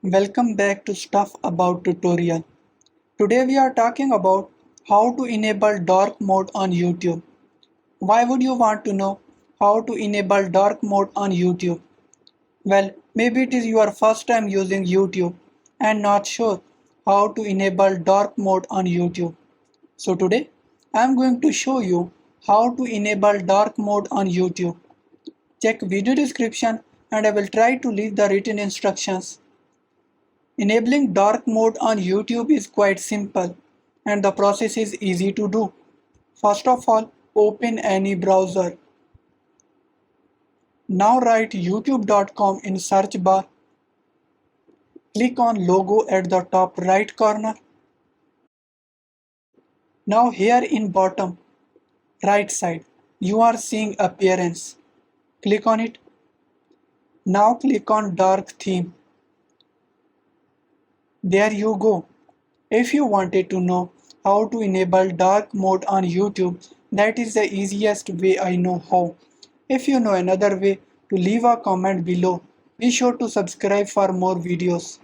Welcome back to Stuff About Tutorial. Today we are talking about how to enable dark mode on YouTube. Why would you want to know how to enable dark mode on YouTube? Well, maybe it is your first time using YouTube and not sure how to enable dark mode on YouTube. So today I am going to show you how to enable dark mode on YouTube. Check video description and I will try to leave the written instructions. Enabling dark mode on YouTube is quite simple and the process is easy to do. First of all, open any browser. Now write youtube.com in search bar. Click on logo at the top right corner. Now here in bottom right side, you are seeing appearance. Click on it. Now click on dark theme. There you go. If you wanted to know how to enable dark mode on YouTube, that is the easiest way I know how. If you know another way, to leave a comment below. Be sure to subscribe for more videos.